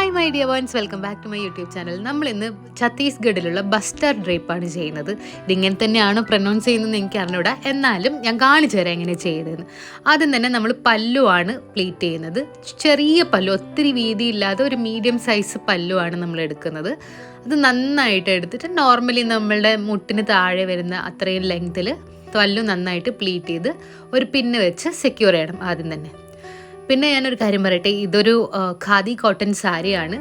Hi my dear ones, welcome back to my YouTube channel. നമ്മളിന്ന് ഛത്തീസ്ഗഡിലുള്ള buster ഡ്രേപ്പാണ് ചെയ്യുന്നത്. ഇതിങ്ങനെ തന്നെയാണോ പ്രൊനൗൺസ് ചെയ്യുന്നതെന്ന് എനിക്ക് അറിഞ്ഞൂടാ, എന്നാലും ഞാൻ കാണിച്ചു തരാം എങ്ങനെ ചെയ്തതെന്ന്. ആദ്യം തന്നെ നമ്മൾ പല്ലുവാണ് പ്ലീറ്റ് ചെയ്യുന്നത്. ചെറിയ പല്ലു, ഒത്തിരി വീതിയില്ലാതെ ഒരു മീഡിയം സൈസ് പല്ലുവാണ് നമ്മൾ എടുക്കുന്നത്. അത് നന്നായിട്ട് എടുത്തിട്ട് നോർമലി നമ്മളുടെ മുട്ടിന് താഴെ വരുന്ന അത്രയും ലെങ്ത്തിൽ പല്ലു നന്നായിട്ട് പ്ലീറ്റ് ചെയ്ത് ഒരു പിന്ന് വെച്ച് സെക്യൂർ ചെയ്യണം ആദ്യം തന്നെ. പിന്നെ ഞാനൊരു കാര്യം പറയട്ടെ, ഇതൊരു ഖാദി കോട്ടൺ സാരിയാണ്.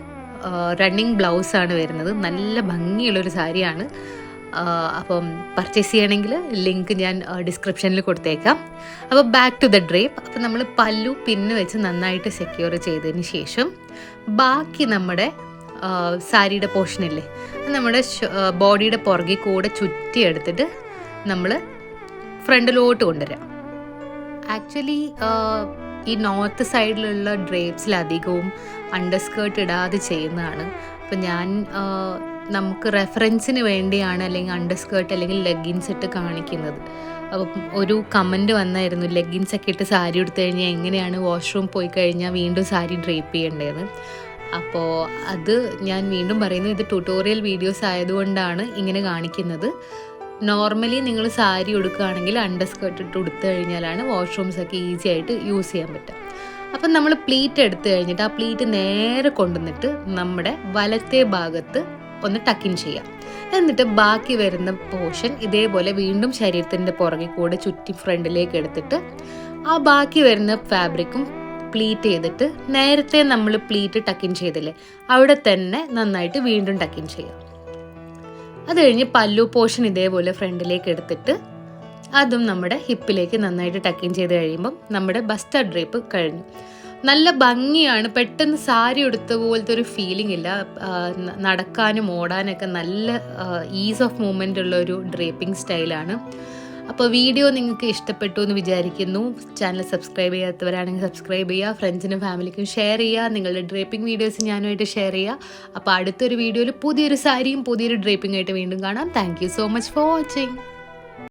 റണ്ണിങ് ബ്ലൗസാണ് വരുന്നത്. നല്ല ഭംഗിയുള്ളൊരു സാരിയാണ്. അപ്പം പർച്ചേസ് ചെയ്യണമെങ്കിൽ ലിങ്ക് ഞാൻ ഡിസ്ക്രിപ്ഷനിൽ കൊടുത്തേക്കാം. അപ്പോൾ ബാക്ക് ടു ദ ഡ്രേപ്പ്. അപ്പോൾ നമ്മൾ പല്ലു പിന്ന് വെച്ച് നന്നായിട്ട് സെക്യൂർ ചെയ്തതിന് ശേഷം ബാക്കി നമ്മുടെ സാരിയുടെ പോർഷനില്ലേ, നമ്മുടെ ബോഡിയുടെ പുറകിൽ കൂടെ ചുറ്റി എടുത്തിട്ട് നമ്മൾ ഫ്രണ്ടിലോട്ട് കൊണ്ടുവരാം. ആക്ച്വലി ഈ നോർത്ത് സൈഡിലുള്ള ഡ്രേപ്സിലധികവും അണ്ടർസ്കേർട്ട് ഇടാതെ ചെയ്യുന്നതാണ്. അപ്പം ഞാൻ നമുക്ക് റെഫറൻസിന് വേണ്ടിയാണ് അല്ലെങ്കിൽ അണ്ടർസ്കേർട്ട് അല്ലെങ്കിൽ ലെഗിൻസ് ഇട്ട് കാണിക്കുന്നത്. അപ്പം ഒരു കമൻറ്റ് വന്നായിരുന്നു, ലെഗിൻസ് ഒക്കെ ഇട്ട് സാരി എടുത്തു കഴിഞ്ഞാൽ എങ്ങനെയാണ് വാഷ്റൂം പോയി കഴിഞ്ഞാൽ വീണ്ടും സാരി ഡ്രേപ്പ് ചെയ്യേണ്ടതെന്ന്. അപ്പോൾ അത് ഞാൻ വീണ്ടും പറയുന്നു, ഇത് ട്യൂട്ടോറിയൽ വീഡിയോസ് ആയതുകൊണ്ടാണ് ഇങ്ങനെ കാണിക്കുന്നത്. നോർമലി നിങ്ങൾ സാരി ഉടുക്കുകയാണെങ്കിൽ അണ്ടർസ്കേർട്ട് ഇട്ട് ഉടുത്തു കഴിഞ്ഞാലാണ് വാഷ്റൂംസൊക്കെ ഈസി ആയിട്ട് യൂസ് ചെയ്യാൻ പറ്റുക. അപ്പം നമ്മൾ പ്ലീറ്റ് എടുത്തു കഴിഞ്ഞിട്ട് ആ പ്ലീറ്റ് നേരെ കൊണ്ടുവന്നിട്ട് നമ്മുടെ വലത്തെ ഭാഗത്ത് ഒന്ന് ടക്കിൻ ചെയ്യാം. എന്നിട്ട് ബാക്കി വരുന്ന പോർഷൻ ഇതേപോലെ വീണ്ടും ശരീരത്തിൻ്റെ പുറകിൽ കൂടെ ചുറ്റി ഫ്രണ്ടിലേക്ക് എടുത്തിട്ട് ആ ബാക്കി വരുന്ന ഫാബ്രിക്കും പ്ലീറ്റ് ചെയ്തിട്ട് നേരത്തെ നമ്മൾ പ്ലീറ്റ് ടക്കിൻ ചെയ്തില്ലേ അവിടെ തന്നെ നന്നായിട്ട് വീണ്ടും ടക്കിൻ ചെയ്യാം. അത് കഴിഞ്ഞ് പല്ലു പോർഷൻ ഇതേപോലെ ഫ്രണ്ടിലേക്ക് എടുത്തിട്ട് അതും നമ്മുടെ ഹിപ്പിലേക്ക് നന്നായിട്ട് ടക്കിൻ ചെയ്ത് കഴിയുമ്പം നമ്മുടെ ബസ്റ്റർ ഡ്രേപ്പ് കഴിഞ്ഞു. നല്ല ഭംഗിയാണ്. പെട്ടെന്ന് സാരി ഉടുത്ത പോലത്തെ ഒരു ഫീലിംഗ് ഇല്ല. നടക്കാനും ഓടാനൊക്കെ നല്ല ഈസ് ഓഫ് മൂവ്മെൻ്റ് ഉള്ള ഒരു ഡ്രേപ്പിംഗ് സ്റ്റൈലാണ്. അപ്പോൾ വീഡിയോ നിങ്ങൾക്ക് ഇഷ്ടപ്പെട്ടു എന്ന് വിചാരിക്കുന്നു. ചാനൽ സബ്സ്ക്രൈബ് ചെയ്യാത്തവരാണെങ്കിൽ സബ്സ്ക്രൈബ് ചെയ്യുക, ഫ്രണ്ട്സിനും ഫാമിലിക്കും ഷെയർ ചെയ്യുക, നിങ്ങളുടെ ഡ്രേപ്പിംഗ് വീഡിയോസ് ഞാനുമായിട്ട് ഷെയർ ചെയ്യുക. അപ്പോൾ അടുത്തൊരു വീഡിയോയിൽ പുതിയൊരു സാരിയും പുതിയൊരു ഡ്രേപ്പിംഗ് ആയിട്ട് വീണ്ടും കാണാം. Thank you so much for watching.